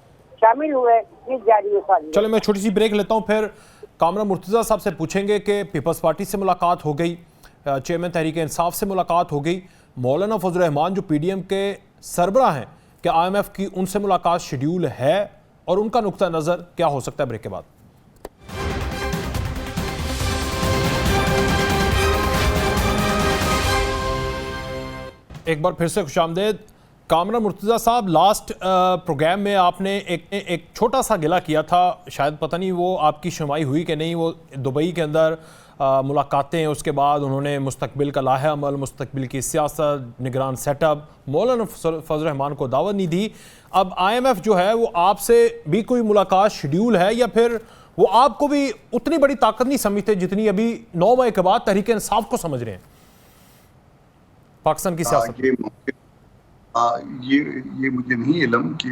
شامل ہوا ہے یہ جاری ہو سکے. چلو میں چھوٹی سی بریک لیتا ہوں, پھر کامران مرتضیٰ صاحب سے پوچھیں گے کہ پیپلز پارٹی سے ملاقات ہو گئی, چیئرمین تحریک انصاف سے ملاقات ہو گئی, مولانا فضل الرحمان جو PDM کے سربراہ ہیں کہ IMF کی ان سے ملاقات شیڈیول ہے اور ان کا نقطہ نظر کیا ہو سکتا ہے. بریک کے بعد ایک بار پھر سے خوش آمدید. کامران مرتضیٰ صاحب, لاسٹ پروگرام میں آپ نے ایک چھوٹا سا گلہ کیا تھا, شاید پتہ نہیں وہ آپ کی شنوائی ہوئی کہ نہیں, وہ دبئی کے اندر ملاقاتیں, اس کے بعد انہوں نے مستقبل کا لاہے عمل, مستقبل کی سیاست, نگران سیٹ اپ, مولانا فضل الرحمان کو دعوت نہیں دی. اب IMF جو ہے وہ آپ سے بھی کوئی ملاقات شیڈیول ہے یا پھر وہ آپ کو بھی اتنی بڑی طاقت نہیں سمجھتے جتنی ابھی 9 مئی کے بعد تحریک انصاف کو سمجھ رہے ہیں پاکستان کی سیاست؟ یہ مجھے نہیں علم کہ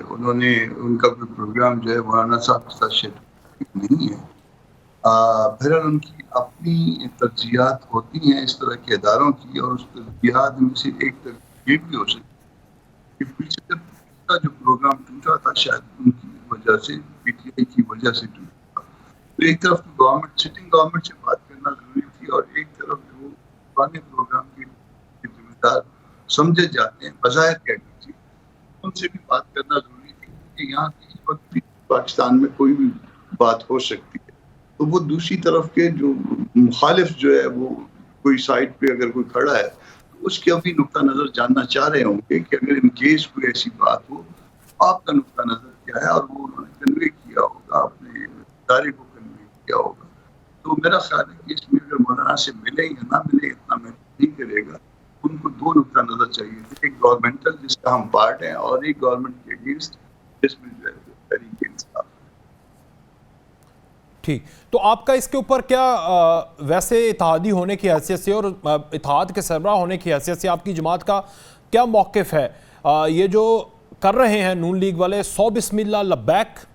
انہوں نے ان کا کوئی پروگرام جو ہے مولانا صاحب کے ساتھ شیڈول نہیں ہے. بہرحال ان کی اپنی ترجیحات ہوتی ہیں اس طرح کے اداروں کی, اور اس ترجیحات میں سے ایک ترجیح یہ بھی ہو سکتی کہ پیچھے جب کا جو پروگرام ٹوٹا تھا شاید ان کی وجہ سے, PTI کی وجہ سے ٹوٹا, تو ایک طرف تو گورنمنٹ سٹنگ گورنمنٹ سے بات کرنا ضروری تھی اور ایک طرف جو پرانے پروگرام کے ذمہ دار سمجھے جاتے ہیں بظاہر کہتے تھے ان سے بھی بات کرنا ضروری تھی کہ یہاں اس وقت بھی پاکستان میں کوئی بھی بات ہو سکتی ہے. تو وہ دوسری طرف کے جو مخالف جو ہے وہ کوئی سائڈ پہ اگر کوئی کھڑا ہے تو اس کے ابھی نقطہ نظر جاننا چاہ رہے ہوں گے کہ اگر ان کیس کوئی ایسی بات ہو آپ کا نقطہ نظر کیا ہے, اور وہ انہوں نے کنوے کیا ہوگا, اپنے ادارے کو کنوے کیا ہوگا. تو میرا خیال ہے کہ اس میں اگر مولانا سے ملے یا نہ ملے اتنا میں نہیں کرے گا. ان کو 2 نقطہ نظر چاہیے تھے, ایک گورنمنٹل جس کا ہم پارٹ ہیں اور ایک گورنمنٹ کے اگینسٹ جس میں جو ہے تحریک انصاف. ٹھیک, تو آپ کا اس کے اوپر کیا ویسے اتحادی ہونے کی حیثیت سے اور اتحاد کے سربراہ ہونے کی حیثیت سے آپ کی جماعت کا کیا موقف ہے؟ یہ جو کر رہے ہیں نون لیگ والے 100 بسم اللہ لبیک.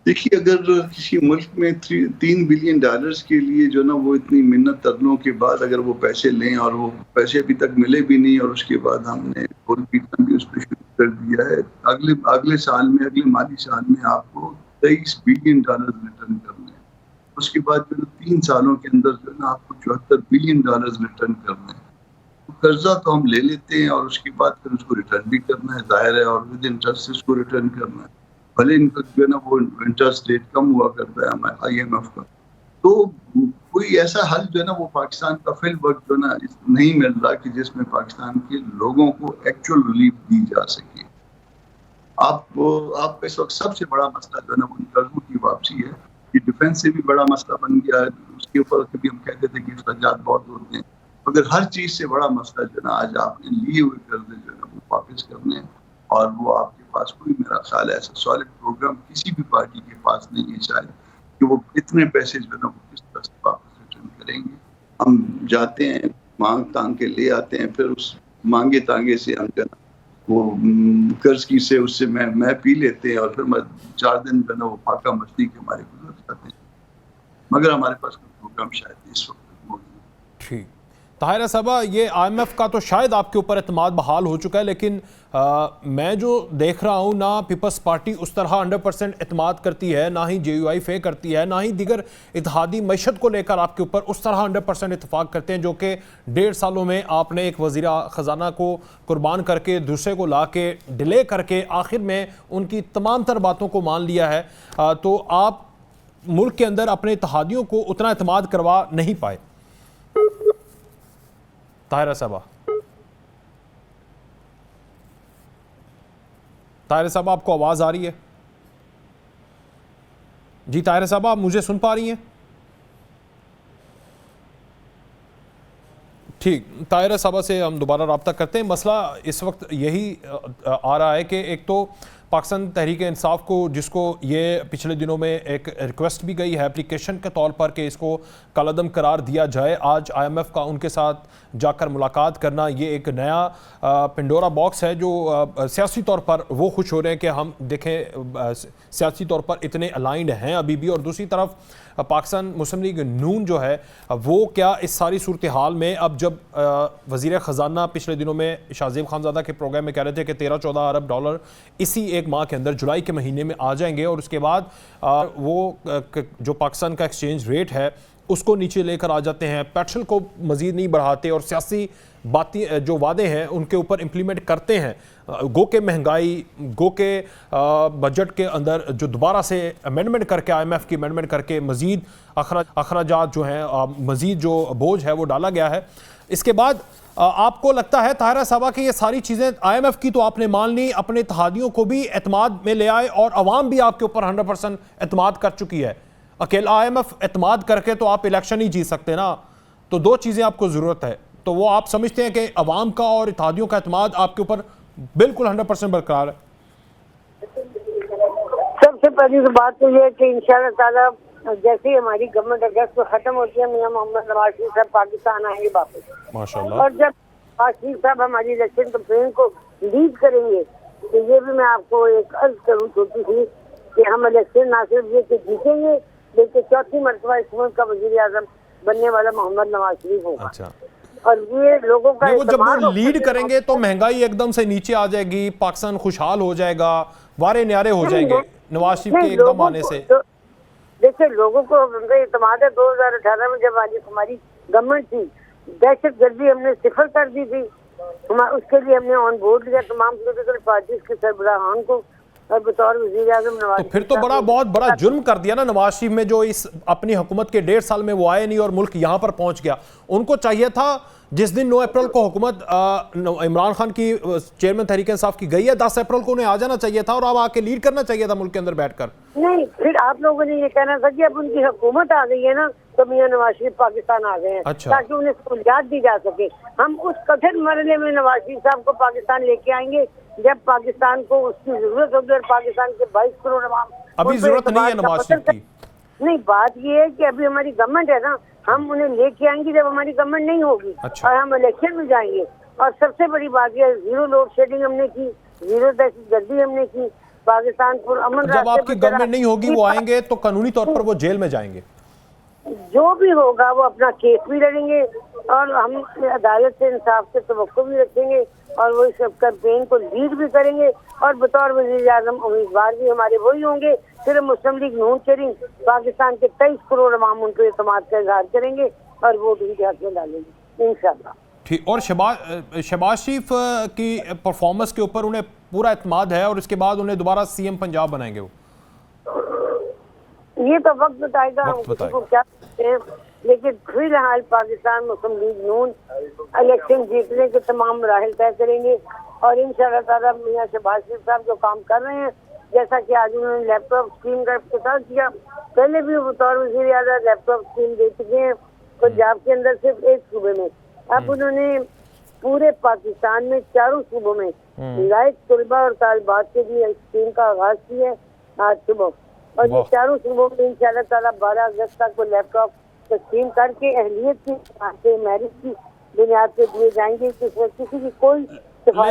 دیکھیے اگر کسی ملک میں $3 بلین کے لیے جو نا وہ اتنی منت ترنوں کے بعد اگر وہ پیسے لیں اور وہ پیسے ابھی تک ملے بھی نہیں, اور اس کے بعد ہم نے گول پیٹنا بھی اس پہ شروع کر دیا ہے. اگلے سال میں, اگلے مالی سال میں آپ کو $23 بلین ریٹرن کرنے ہیں. اس کے بعد جو 3 سالوں کے اندر جو ہے نا آپ کو $74 بلین ریٹرن کرنے ہیں. قرضہ تو ہم لے لیتے ہیں اور اس کے بعد پھر اس کو ریٹرن بھی کرنا ہے, ظاہر ہے, اور ود انٹرسٹ اس کو ریٹرن کرنا ہے. بھلے ان کا جو ہے نا وہ انٹرسٹ ریٹ کم ہوا کرتا ہے IMF کا. تو کوئی ایسا حل جو ہے نا وہ پاکستان کا فی الوقت جو ہے نا نہیں مل رہا کہ جس میں پاکستان کے لوگوں کو ایکچوئل ریلیف دی جا سکے. آپ کا اس وقت سب سے بڑا مسئلہ جو ہے نا ان قرضوں کی واپسی ہے. یہ ڈیفینس سے بھی بڑا مسئلہ بن گیا ہے. اس کے اوپر کبھی ہم کہتے تھے کہ اخراجات بہت ہوتے ہیں، مگر ہر چیز سے بڑا مسئلہ جو ہے نا آج آپ نے لیے ہوئے قرضے جو ہے نا وہ واپس کرنے ہیں. اور وہ آپ کے پاس کوئی میرا خیال ہے ایسا سالڈ پروگرام کسی بھی پارٹی کے پاس نہیں ہے شاید کہ وہ اتنے پیسے جو ہے نا وہ کس طرح سے واپس ریٹرن کریں گے. ہم جاتے ہیں مانگ تانگ کے لے آتے ہیں، پھر اس مانگے تانگے سے ہم جو ہے نا وہ قرض کی سے اس سے میں پی لیتے ہیں، اور پھر 4 دن جو ہے نا وہ فاقہ مچھلی کے ہمارے گزر جاتے ہیں. مگر ہمارے پاس کوئی پروگرام شاید اس وقت موجود ہے. ٹھیک. طاہرہ صاحبہ، یہ آئی ایم ایف کا تو شاید آپ کے اوپر اعتماد بحال ہو چکا ہے، لیکن میں جو دیکھ رہا ہوں نہ پیپلز پارٹی اس طرح 100% اعتماد کرتی ہے، نہ ہی جے یو آئی فے کرتی ہے، نہ ہی دیگر اتحادی معیشت کو لے کر آپ کے اوپر اس طرح 100% اتفاق کرتے ہیں جو کہ 1.5 سالوں میں آپ نے ایک وزیر خزانہ کو قربان کر کے دوسرے کو لا کے ڈیلے کر کے آخر میں ان کی تمام تر باتوں کو مان لیا ہے. تو آپ ملک کے اندر اپنے اتحادیوں کو اتنا اعتماد کروا نہیں پائے. طاہرہ صاحبہ، طاہرہ صاحبہ آپ کو آواز آ رہی ہے؟ جی طاہرہ صاحبہ، آپ مجھے سن پا رہی ہیں؟ ٹھیک. طاہرہ صاحبہ سے ہم دوبارہ رابطہ کرتے ہیں. مسئلہ اس وقت یہی آ رہا ہے کہ ایک تو پاکستان تحریک انصاف کو، جس کو یہ پچھلے دنوں میں ایک ریکویسٹ بھی گئی ہے اپلیکیشن کے طور پر کہ اس کو کالعدم قرار دیا جائے، آج آئی ایم ایف کا ان کے ساتھ جا کر ملاقات کرنا یہ ایک نیا پنڈورا باکس ہے جو سیاسی طور پر وہ خوش ہو رہے ہیں کہ ہم دیکھیں سیاسی طور پر اتنے الائنڈ ہیں ابھی بھی. اور دوسری طرف پاکستان مسلم لیگ نون جو ہے وہ کیا اس ساری صورتحال میں، اب جب وزیر خزانہ پچھلے دنوں میں شاہ زیب خانزادہ کے پروگرام میں کہہ رہے تھے کہ 13-14 ارب ڈالر اسی ایک ماہ کے اندر جولائی کے مہینے میں آ جائیں گے، اور اس کے بعد وہ جو پاکستان کا ایکسچینج ریٹ ہے اس کو نیچے لے کر آ جاتے ہیں، پیٹرول کو مزید نہیں بڑھاتے اور سیاسی باتیں جو وعدے ہیں ان کے اوپر امپلیمنٹ کرتے ہیں. گو کہ مہنگائی، گو کہ بجٹ کے اندر جو دوبارہ سے امینڈمنٹ کر کے آئی ایم ایف کی امینڈمنٹ کر کے مزید اخراجات جو ہیں، مزید جو بوجھ ہے وہ ڈالا گیا ہے. اس کے بعد آپ کو لگتا ہے طاہرہ صاحبہ کہ یہ ساری چیزیں آئی ایم ایف کی تو آپ نے مان لی، اپنے اتحادیوں کو بھی اعتماد میں لے آئے اور عوام بھی آپ کے اوپر 100% اعتماد کر چکی ہے. اکیلا آئی ایم ایف اعتماد کر کے تو آپ الیکشن ہی جیت سکتے نا. تو 2 چیزیں آپ کو ضرورت ہے. تو وہ آپ سمجھتے ہیں کہ عوام کا اور اتحادیوں کا اعتماد آپ کے اوپر بالکل 100% برقرار ہے؟ سب سے پہلی بات تو یہ ہے کہ انشاءاللہ تعالیٰ جیسے ہی ہماری گورنمنٹ اگست کو ختم ہوتی ہے میاں محمد نواز شریف صاحب پاکستان آئیں گے واپس ماشاءاللہ. اور جب نواز شریف صاحب ہماری الیکشن کمپین کو لیڈ کریں گے تو یہ بھی میں آپ کو ایک عرض کروں چھوٹی سی کہ ہم الیکشن نہ صرف یہ کہ جیتیں گے بلکہ 4تھی مرتبہ اس ملک کا وزیر اعظم بننے والا محمد نواز شریف ہوگا. اچھا. اور یہ لوگوں کا وہ جب وہ لیڈ کریں گے تو مہنگائی ایک دم سے نیچے آ جائے گی، پاکستان خوشحال ہو جائے گا، وارے نیارے ہو جائیں گے نواز شریف کے ایک دم آنے سے. دیکھیں لوگوں کو اعتماد ہے. 2018 میں جب ہماری گورنمنٹ تھی دہشت گردی ہم نے صفر کر دی تھی، اس کے لیے ہم نے آن بورڈ لیا تمام پولیٹیکل پارٹیز کے سربراہان کو، اور بطور وزیر اعظم نواز تو پھر تو بہت بڑا جرم کر دیا نا نواز شریف میں، جو اس اپنی حکومت کے 1.5 سال میں وہ آئے نہیں اور ملک یہاں پر پہنچ گیا. ان کو چاہیے تھا جس دن 9 اپریل کو حکومت عمران خان کی چیئرمین تحریک انصاف کی گئی ہے 10 اپریل کو انہیں آ جانا چاہیے تھا اور اب آ کے لیڈ کرنا چاہیے تھا ملک کے اندر بیٹھ کر. نہیں، پھر آپ لوگوں نے یہ کہنا تھا کہ اب ان کی حکومت آ گئی ہے نا تو میاں نواز شریف پاکستان آ گئے ہیں تاکہ انہیں سہولیات دی جا سکے. ہم اس کٹھن مرحلے میں نواز شریف صاحب کو پاکستان لے کے آئیں گے جب پاکستان کو اس کی ضرورت ہوگی اور پاکستان کے 22 کروڑ عوام. ابھی ضرورت نہیں ہے نواز شریف کی. نہیں، بات یہ ہے کہ ابھی ہماری گورنمنٹ ہے نا، ہم انہیں لے کے آئیں گے جب ہماری گورنمنٹ نہیں ہوگی اور ہم الیکشن میں جائیں گے. اور سب سے بڑی بات یہ 0 لوڈ شیڈنگ ہم نے کی، 0 دہشت گردی ہم نے کی، پاکستان پر امن. جب آپ کی گورنمنٹ نہیں ہوگی وہ آئیں گے تو قانونی طور پر وہ جیل میں جائیں گے. جو بھی ہوگا وہ اپنا کیس بھی لڑیں گے اور ہم عدالت سے انصاف سے توقع بھی رکھیں گے اور وہ اس کیمپین کو لیڈ بھی کریں گے اور بطور وزیر اعظم امیدوار بھی ہمارے وہی ہوں گے. صرف مسلم لیگ نون چیئرنگ پاکستان کے 23 کروڑ عوام ان کو اعتماد کا اظہار کریں گے اور ووٹ ان کے حق میں ڈالیں گے انشاءاللہ. ٹھیک. اور شہباز شریف کی پرفارمنس کے اوپر انہیں پورا اعتماد ہے اور اس کے بعد انہیں دوبارہ سی ایم پنجاب بنائیں گے وہ؟ یہ تو وقت بتائے گا ہم کسی کو کیا کرتے ہیں، لیکن فی الحال پاکستان مسلم لیگ نون الیکشن جیتنے کے تمام مراحل طے کریں گے اور انشاءاللہ تعالیٰ میاں شہباز شریف صاحب جو کام کر رہے ہیں، جیسا کہ آج انہوں نے لیپ ٹاپ اسکیم کا افتتاح کیا، پہلے بھی بطور وزیر اعلیٰ لیپ ٹاپ اسکیم دے چکے ہیں پنجاب کے اندر صرف ایک صوبے میں، اب انہوں نے پورے پاکستان میں چاروں صوبوں میں لائق طلبہ اور طالبات کے لیے اسکیم کا آغاز کیا ہے آج صبح، اور یہ چاروں صوبوں میں انشاءاللہ تعالیٰ 12 اگست تک وہ لیپ ٹاپ تقسیم کر کے اہلیت کی بنیاد پہ، میرٹ کی بنیاد پہ دیے جائیں گے، جس میں کسی کی کوئی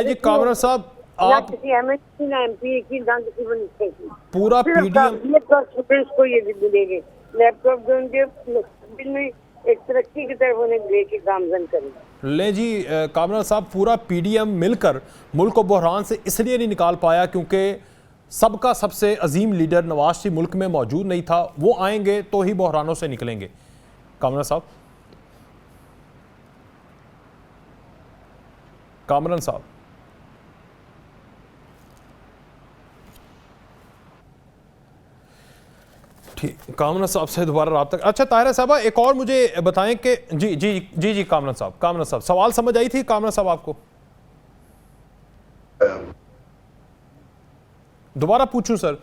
جی کامران صاحب نہ آپ کسی ایم ایس کی، نہ ایم پی کی، نہ کسی منسٹر کی، پورا پی صرف ڈی ایم قابلیت اور اسٹوڈنٹس کو یہ ملیں گے لیپ ٹاپ جو ان کے مستقبل میں ایک ترقی کی طرف انہیں لے کے گامزن کریں گے۔ لیں جی کامران صاحب، پورا پی ڈی ایم مل کر ملک کو بحران سے اس لیے نہیں نکال پایا کیونکہ سب کا سب سے عظیم لیڈر نواز شریف ملک میں موجود نہیں تھا، وہ آئیں گے تو ہی بحرانوں سے نکلیں گے۔ کامران صاحب، کامران صاحب ٹھیک، کامران صاحب سے دوبارہ رابطہ۔ اچھا طاہرہ صاحبہ ایک اور مجھے بتائیں کہ جی کامران صاحب سوال سمجھ آئی تھی کامران صاحب آپ کو؟ دوبارہ پوچھوں سر؟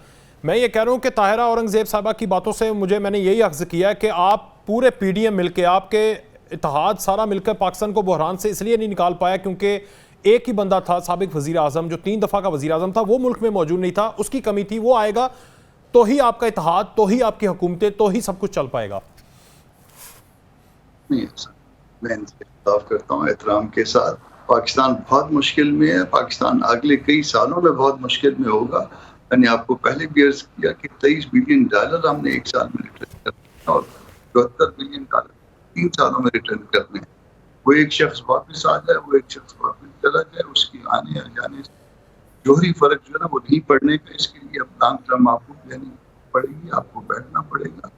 میں یہ کہہ رہا ہوں کہ طاہرہ اورنگزیب صاحبہ کی باتوں سے میں نے یہی اخذ کیا کہ آپ پورے پی ڈی ایم مل کے، آپ کے اتحاد سارا مل کر پاکستان کو بحران سے اس لیے نہیں نکال پایا کیونکہ ایک ہی بندہ تھا سابق وزیر اعظم جو 3 دفعہ کا وزیر اعظم تھا، وہ ملک میں موجود نہیں تھا، اس کی کمی تھی، وہ آئے گا تو ہی آپ کا اتحاد، تو ہی آپ کی حکومتیں، تو ہی سب کچھ چل پائے گا۔ نہیں سر، میں ان سے خطاب کرتا ہوں احترام کے ساتھ، پاکستان بہت مشکل میں ہے، پاکستان اگلے کئی سالوں میں بہت مشکل میں ہوگا۔ میں نے آپ کو پہلے بھی عرض کیا کہ $23 بلین ہم نے ایک سال میں ریٹرن کرنے اور $74 بلین 3 سالوں میں ریٹرن کرنے ہیں۔ وہ ایک شخص واپس آ جائے، وہ ایک شخص واپس چلا جائے، اس کی آنے اور جانے سے جوہری فرق جو ہے نا وہ نہیں پڑنے کا، اس کے لیے اب لانگ ٹرم آپ کو پلاننگ پڑے گی، آپ کو بیٹھنا پڑے گا،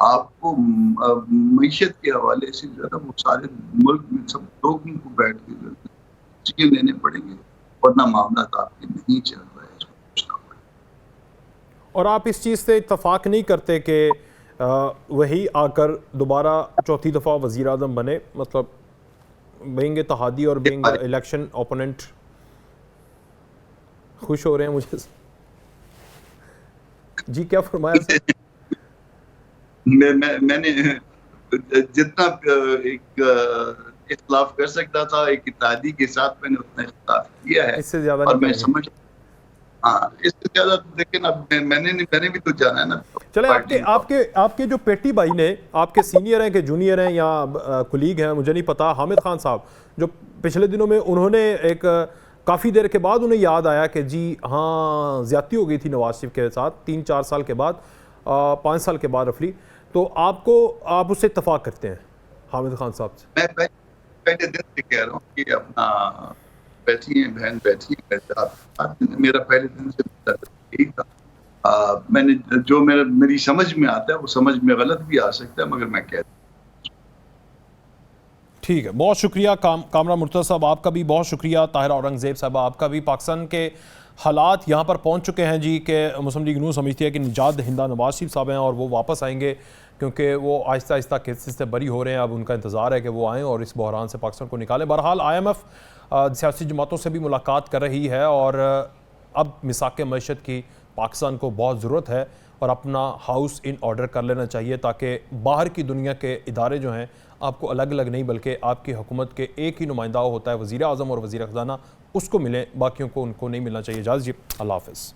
آپ کو معیشت کے حوالے سے جو ہے نا وہ سارے ملک میں سب لوگوں کو بیٹھ کے چیزیں لینے پڑیں گے، ورنہ معاملات آپ کے نہیں چل رہے ہیں، اس کو پوچھنا پڑے گا۔ اور آپ اس چیز سے اتفاق نہیں کرتے کہ وہی آ کر دوبارہ 4تھی دفعہ وزیر اعظم بنے، مطلب بینگ اتحادی اور بینگ الیکشن اوپوننٹ؟ خوش ہو رہے ہیں مجھے؟ جی کیا فرمایا سر؟ میں نے جتنا ایک اختلاف کر سکتا تھا ایک اتحادی کے ساتھ میں نے اتنا اختلاف کیا ہے، اس سے زیادہ اور نہیں میں کریں گے۔ سمجھ اس سے زیادہ لیکن اب میں نے بھی تو جانا ہے نا۔ چلیں آپ کے جو پیٹی بھائی نے، آپ کے سینئر ہیں کہ جونیئر ہیں یا کلیگ ہیں مجھے نہیں پتا، حامد خان صاحب، جو پچھلے دنوں میں انہوں نے ایک کافی دیر کے بعد انہیں یاد آیا کہ جی ہاں زیادتی ہو گئی تھی نواز شریف کے ساتھ 3-4 سال کے بعد، 5 سال کے بعد رفلی، تو آپ اس سے اتفاق کرتے ہیں حامد خان صاحب سے؟ میں پہلے دن سے کہہ رہا ہوں کہ اپنا بیٹھی ہیں بہن، بیٹھی ہیں، میرا پہلے دن سے یہی تھا، میں نے جو میری سمجھ میں آتا ہے وہ سمجھ میں غلط بھی آ سکتا ہے، مگر میں کہتا ہوں۔ ٹھیک ہے، بہت شکریہ کامران مرتضی صاحب، آپ کا بھی بہت شکریہ۔ طاہرہ اورنگزیب صاحبہ آپ کا بھی۔ پاکستان کے حالات یہاں پر پہنچ چکے ہیں جی کہ مسلم لیگ نون سمجھتی ہے کہ نجات دہندہ نواز شریف صاحب ہیں اور وہ واپس آئیں گے کیونکہ وہ آہستہ آہستہ کیسز سے بری ہو رہے ہیں، اب ان کا انتظار ہے کہ وہ آئیں اور اس بحران سے پاکستان کو نکالیں۔ بہرحال IMF سیاسی جماعتوں سے بھی ملاقات کر رہی ہے اور اب مساق معیشت کی پاکستان کو بہت ضرورت ہے اور اپنا ہاؤس ان آرڈر کر لینا چاہیے تاکہ باہر کی دنیا کے ادارے جو ہیں آپ کو الگ الگ نہیں بلکہ آپ کی حکومت کے ایک ہی نمائندہ ہوتا ہے وزیر اعظم اور وزیر خزانہ، اس کو ملیں، باقیوں کو ان کو نہیں ملنا چاہیے۔ اجازت جی، اللہ حافظ۔